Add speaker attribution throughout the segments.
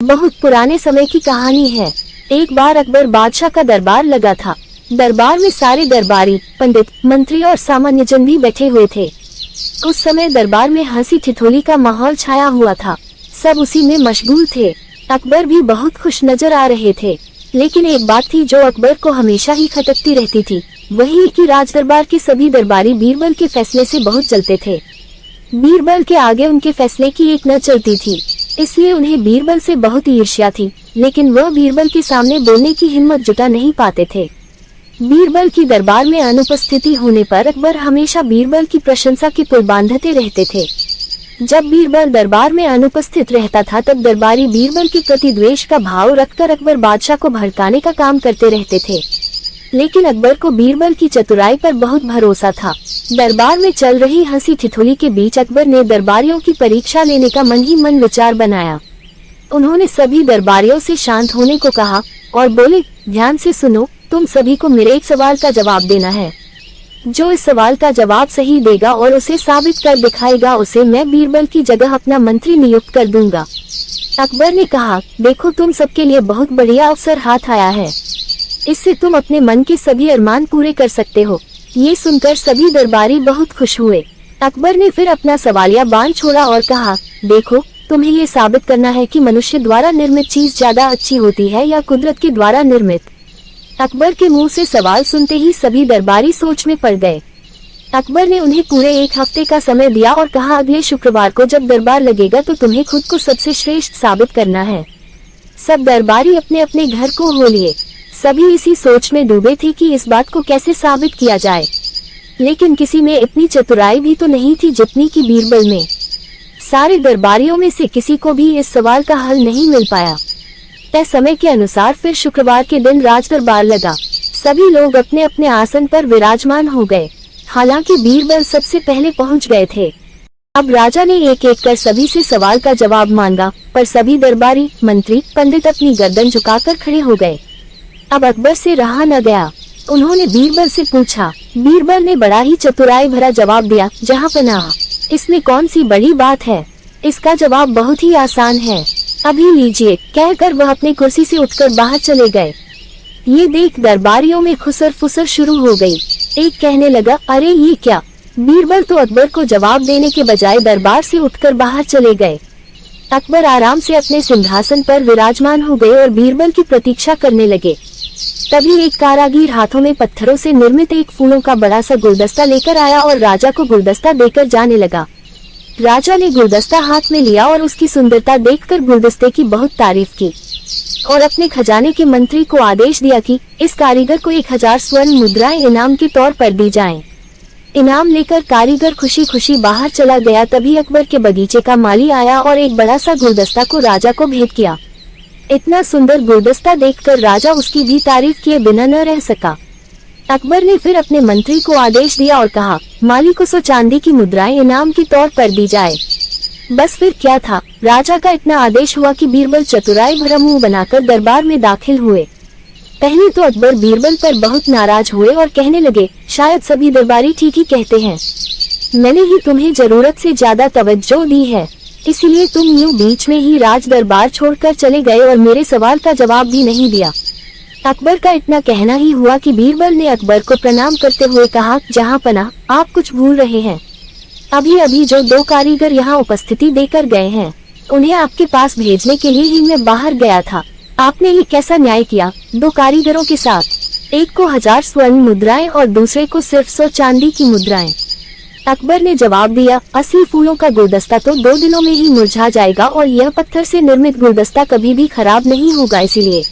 Speaker 1: बहुत पुराने समय की कहानी है। एक बार अकबर बादशाह का दरबार लगा था। दरबार में सारे दरबारी, पंडित, मंत्री और सामान्य जन भी बैठे हुए थे। उस समय दरबार में हंसी ठिठोली का माहौल छाया हुआ था। सब उसी में मशगूल थे। अकबर भी बहुत खुश नजर आ रहे थे। लेकिन एक बात थी जो अकबर को हमेशा ही खटकती रहती थी, वही कि राज दरबार के सभी दरबारी बीरबल के फैसले से बहुत चलते थे। बीरबल के आगे उनके फैसले की एक न चलती थी, इसलिए उन्हें बीरबल से बहुत ईर्ष्या थी। लेकिन वह बीरबल के सामने बोलने की हिम्मत जुटा नहीं पाते थे। बीरबल की दरबार में अनुपस्थिति होने पर अकबर हमेशा बीरबल की प्रशंसा के पुल बांधते रहते थे। जब बीरबल दरबार में अनुपस्थित रहता था तब दरबारी बीरबल के प्रति द्वेष का भाव रखकर अकबर बादशाह को भड़काने का काम करते रहते थे। लेकिन अकबर को बीरबल की चतुराई पर बहुत भरोसा था। दरबार में चल रही हंसी ठिठोली के बीच अकबर ने दरबारियों की परीक्षा लेने का मन ही मन विचार बनाया। उन्होंने सभी दरबारियों से शांत होने को कहा और बोले, ध्यान से सुनो, तुम सभी को मेरे एक सवाल का जवाब देना है। जो इस सवाल का जवाब सही देगा और उसे साबित कर दिखाएगा, उसे मैं बीरबल की जगह अपना मंत्री नियुक्त कर दूंगा। अकबर ने कहा, देखो, तुम सबके लिए बहुत बढ़िया अवसर हाथ आया है। इससे तुम अपने मन के सभी अरमान पूरे कर सकते हो। ये सुनकर सभी दरबारी बहुत खुश हुए। अकबर ने फिर अपना सवालिया बाण छोड़ा और कहा, देखो, तुम्हें ये साबित करना है कि मनुष्य द्वारा निर्मित चीज ज्यादा अच्छी होती है या कुदरत के द्वारा निर्मित। अकबर के मुंह से सवाल सुनते ही सभी दरबारी सोच में पड़ गए। अकबर ने उन्हें पूरे एक हफ्ते का समय दिया और कहा, अगले शुक्रवार को जब दरबार लगेगा तो तुम्हें खुद को सबसे श्रेष्ठ साबित करना है। सब दरबारी अपने अपने घर को हो लिए। सभी इसी सोच में डूबे थे कि इस बात को कैसे साबित किया जाए। लेकिन किसी में इतनी चतुराई भी तो नहीं थी जितनी की बीरबल में। सारे दरबारियों में से किसी को भी इस सवाल का हल नहीं मिल पाया। तय समय के अनुसार फिर शुक्रवार के दिन राज दरबार लगा। सभी लोग अपने अपने आसन पर विराजमान हो गए। हालांकि बीरबल सबसे पहले पहुंच गए थे। अब राजा ने एक एक कर सभी से सवाल का जवाब मांगा, पर सभी दरबारी, मंत्री, पंडित अपनी गर्दन झुकाकर खड़े हो गए। अब अकबर से रहा न गया। उन्होंने बीरबल से पूछा। बीरबल ने बड़ा ही चतुराई भरा जवाब दिया, जहाँ पनाह, इसमें कौन सी बड़ी बात है, इसका जवाब बहुत ही आसान है, अभी लीजिए, कहकर वह अपनी कुर्सी से उठकर बाहर चले गए। ये देख दरबारियों में खुसर फुसर शुरू हो गई। एक कहने लगा, अरे ये क्या। बीरबल तो अकबर को जवाब देने के बजाय दरबार से उठकर बाहर चले गए। अकबर आराम से अपने सिंहासन पर विराजमान हो गए और बीरबल की प्रतीक्षा करने लगे। तभी एक कारागिर हाथों में पत्थरों से निर्मित एक फूलों का बड़ा सा गुलदस्ता लेकर आया और राजा को गुलदस्ता देकर जाने लगा। राजा ने गुलदस्ता हाथ में लिया और उसकी सुंदरता देखकर गुलदस्ते की बहुत तारीफ की और अपने खजाने के मंत्री को आदेश दिया कि इस कारीगर को 1000 स्वर्ण मुद्राएं इनाम के तौर पर दी जाएं। इनाम लेकर कारीगर खुशी खुशी बाहर चला गया। तभी अकबर के बगीचे का माली आया और एक बड़ा सा गुलदस्ता को राजा को भेंट किया। इतना सुंदर गुलदस्ता देखकर राजा उसकी भी तारीफ किए बिना न रह सका। अकबर ने फिर अपने मंत्री को आदेश दिया और कहा, माली को 100 चांदी की मुद्राएं इनाम के तौर पर दी जाए। बस फिर क्या था, राजा का इतना आदेश हुआ कि बीरबल चतुराई भरा मुंह बनाकर दरबार में दाखिल हुए। पहले तो अकबर बीरबल पर बहुत नाराज हुए और कहने लगे, शायद सभी दरबारी ठीक ही कहते हैं, मैंने ही तुम्हें जरूरत से ज्यादा तवज्जो दी है, इसीलिए तुम यूं बीच में ही राज दरबार छोड़कर चले गए और मेरे सवाल का जवाब भी नहीं दिया। अकबर का इतना कहना ही हुआ कि बीरबल ने अकबर को प्रणाम करते हुए कहा, जहां पनाह, आप कुछ भूल रहे हैं। अभी अभी जो 2 कारीगर यहाँ उपस्थिति देकर गए हैं, उन्हें आपके पास भेजने के लिए ही मैं बाहर गया था। आपने ये कैसा न्याय किया, 2 कारीगरों के साथ, एक को 1000 स्वर्ण मुद्राएं और दूसरे को सिर्फ 100 चांदी की मुद्राएं। अकबर ने जवाब दिया, असली फूलों का गुलदस्ता तो 2 दिनों में ही मुरझा जाएगा और यह पत्थर से निर्मित गुलदस्ता कभी भी खराब नहीं होगा, इसीलिए।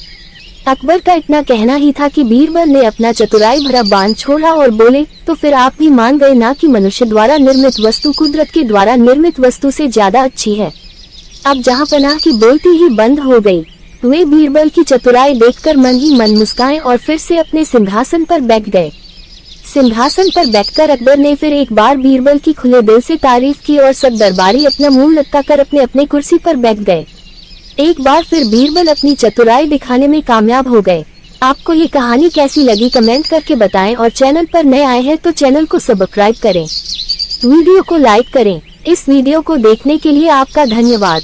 Speaker 1: अकबर का इतना कहना ही था कि बीरबल ने अपना चतुराई भरा बाण छोड़ा और बोले, तो फिर आप भी मान गए ना कि मनुष्य द्वारा निर्मित वस्तु कुदरत के द्वारा निर्मित वस्तु से ज्यादा अच्छी है। अब जहाँ पनाह की बोलती ही बंद हो गई। वे बीरबल की चतुराई देखकर मन ही मन मुस्काए और फिर से अपने सिंहासन पर बैठ गए। सिंहासन पर बैठकर अकबर ने फिर एक बार बीरबल की खुले दिल से तारीफ की और सब दरबारी अपना मुंह लटकाकर अपने अपने कुर्सी पर बैठ गए। एक बार फिर बीरबल अपनी चतुराई दिखाने में कामयाब हो गए। आपको ये कहानी कैसी लगी कमेंट करके बताएं और चैनल पर नए आए हैं तो चैनल को सब्सक्राइब करें, वीडियो को लाइक करें। इस वीडियो को देखने के लिए आपका धन्यवाद।